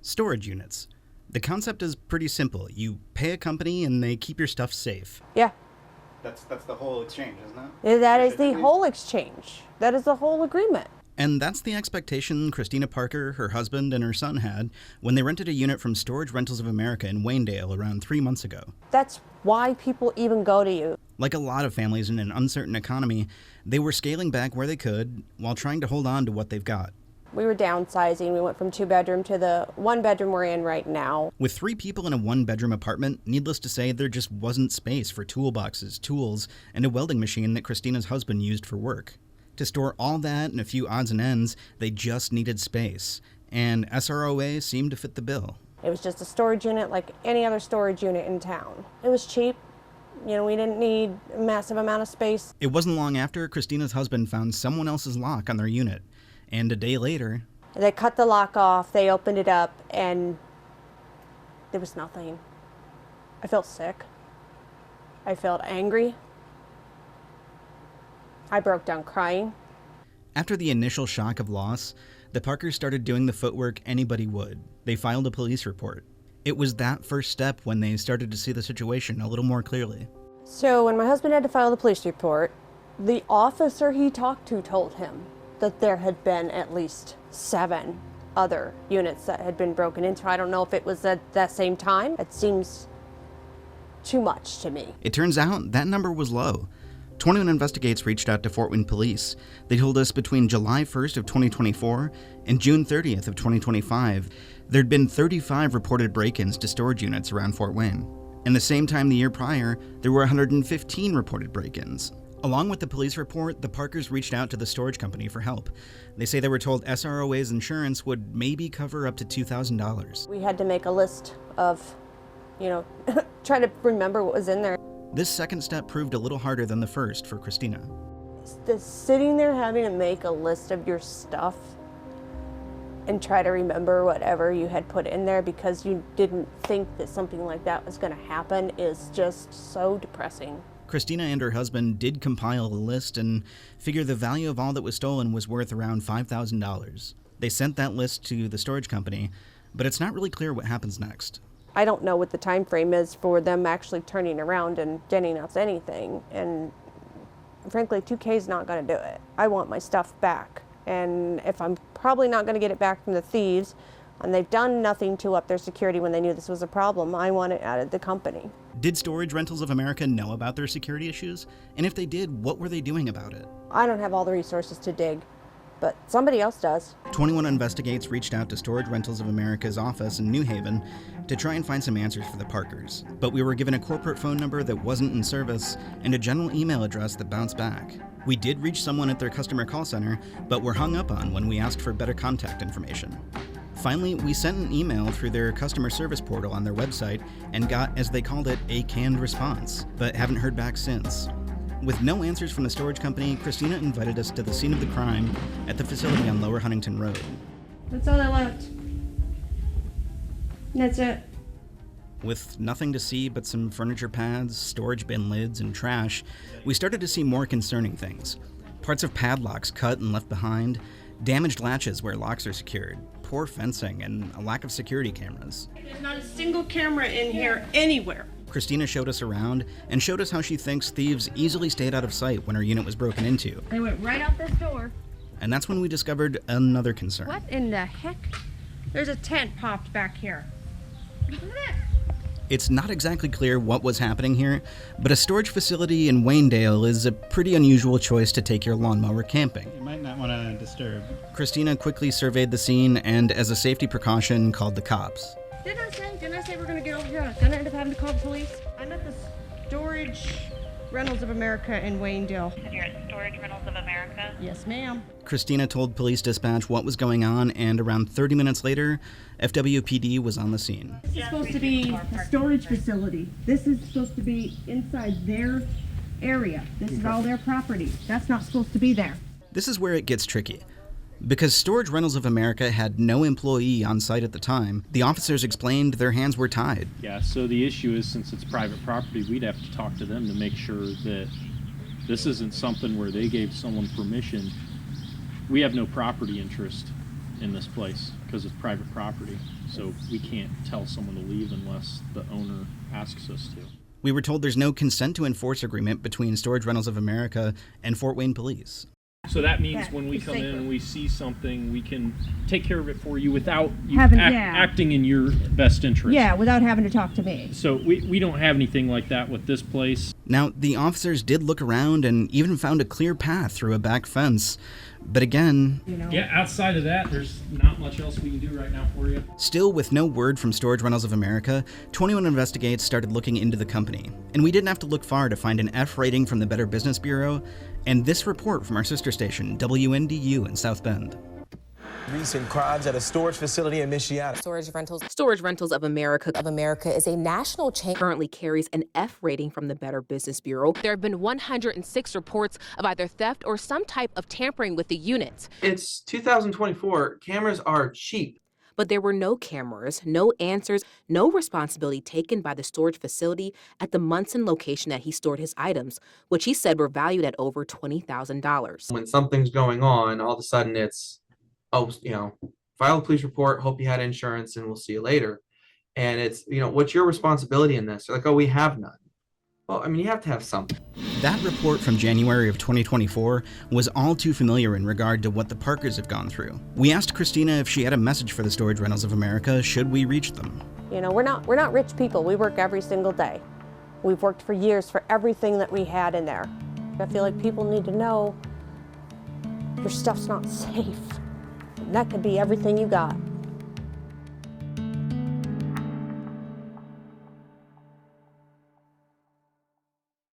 Storage units. The concept is pretty simple. You pay a company and they keep your stuff safe. Yeah. That's the whole exchange, isn't it? That is the whole exchange. That is the whole agreement. And that's the expectation Christina Parker, her husband, and her son had when they rented a unit from Storage Rentals of America in Waynedale around 3 months ago. That's why people even go to you. Like a lot of families in an uncertain economy, they were scaling back where they could while trying to hold on to what they've got. We were downsizing. We went from 2-bedroom to the 1-bedroom we're in right now. With 3 people in a 1-bedroom apartment, needless to say, there just wasn't space for toolboxes, tools, and a welding machine that Christina's husband used for work. To store all that and a few odds and ends, they just needed space, and SROA seemed to fit the bill. It was just a storage unit like any other storage unit in town. It was cheap. You know, we didn't need a massive amount of space. It wasn't long after Christina's husband found someone else's lock on their unit, and a day later... They cut the lock off, they opened it up, and there was nothing. I felt sick. I felt angry. I broke down crying. After the initial shock of loss, the Parkers started doing the footwork anybody would. They filed a police report. It was that first step when they started to see the situation a little more clearly. So when my husband had to file the police report, the officer he talked to told him that there had been at least 7 other units that had been broken into. I don't know if it was at that same time. It seems too much to me. It turns out that number was low. 21Investigates reached out to Fort Wayne Police. They told us between July 1st of 2024 and June 30th of 2025, there'd been 35 reported break-ins to storage units around Fort Wayne. And the same time the year prior, there were 115 reported break-ins. Along with the police report, the Parkers reached out to the storage company for help. They say they were told SROA's insurance would maybe cover up to $2,000. We had to make a list of, try to remember what was in there. This second step proved a little harder than the first for Christina. Sitting there having to make a list of your stuff and try to remember whatever you had put in there because you didn't think that something like that was going to happen is just so depressing. Christina and her husband did compile a list and figure the value of all that was stolen was worth around $5,000. They sent that list to the storage company, but it's not really clear what happens next. I don't know what the time frame is for them actually turning around and getting us anything, and frankly 2K is not going to do it. I want my stuff back, and if I'm probably not going to get it back from the thieves, and they've done nothing to up their security when they knew this was a problem, I want it out of the company. Did Storage Rentals of America know about their security issues? And if they did, what were they doing about it? I don't have all the resources to dig, but somebody else does. 21Investigates reached out to Storage Rentals of America's office in New Haven to try and find some answers for the Parkers. But we were given a corporate phone number that wasn't in service and a general email address that bounced back. We did reach someone at their customer call center, but were hung up on when we asked for better contact information. Finally, we sent an email through their customer service portal on their website and got, as they called it, a canned response, but haven't heard back since. With no answers from the storage company, Christina invited us to the scene of the crime at the facility on Lower Huntington Road. That's all I left. That's it. With nothing to see but some furniture pads, storage bin lids, and trash, we started to see more concerning things. Parts of padlocks cut and left behind, damaged latches where locks are secured, poor fencing, and a lack of security cameras. There's not a single camera in here anywhere. Christina showed us around and showed us how she thinks thieves easily stayed out of sight when her unit was broken into. They went right out this door. And that's when we discovered another concern. What in the heck? There's a tent popped back here. Look at that. It's not exactly clear what was happening here, but a storage facility in Waynedale is a pretty unusual choice to take your lawnmower camping. You might not want to disturb. Christina quickly surveyed the scene and, as a safety precaution, called the cops. Didn't I say we're going to get over here? I was going to end up having to call the police. I'm at the Storage Rentals of America in Waynedale. You're at Storage Rentals of America? Yes, ma'am. Christina told police dispatch what was going on, and around 30 minutes later, FWPD was on the scene. This is supposed to be a storage facility. This is supposed to be inside their area. This is all their property. That's not supposed to be there. This is where it gets tricky. Because Storage Rentals of America had no employee on site at the time, the officers explained their hands were tied. Yeah, so the issue is, since it's private property, we'd have to talk to them to make sure that this isn't something where they gave someone permission. We have no property interest in this place because it's private property. So we can't tell someone to leave unless the owner asks us to. We were told there's no consent to enforce agreement between Storage Rentals of America and Fort Wayne Police. So that means That when we is come in safer. and we see something, we can take care of it for you without you Yeah. acting in your best interest. Yeah, without having to talk to me. So we don't have anything like that with this place. Now, the officers did look around and even found a clear path through a back fence. But again, You know? Yeah, outside of that, there's not much else we can do right now for you. still with no word from Storage Rentals of America, 21 Investigates started looking into the company. And we didn't have to look far to find an F rating from the Better Business Bureau and this report from our sister station, WNDU in South Bend. Recent crimes at a storage facility in Michiana. Storage Rentals of America is a national chain, currently carries an F rating from the Better Business Bureau. There have been 106 reports of either theft or some type of tampering with the units. It's 2024. Cameras are cheap. But there were no cameras, no answers, no responsibility taken by the storage facility at the Munson location that he stored his items, which he said were valued at over $20,000. When something's going on, all of a sudden it's, oh, file a police report, hope you had insurance, and we'll see you later. And it's, what's your responsibility in this? They're like, oh, we have none. Well, I mean, you have to have something. That report from January of 2024 was all too familiar in regard to what the Parkers have gone through. We asked Christina if she had a message for the Storage Rentals of America should we reach them. You know, we're not rich people. We work every single day. We've worked for years for everything that we had in there. I feel like people need to know your stuff's not safe. And that could be everything you got.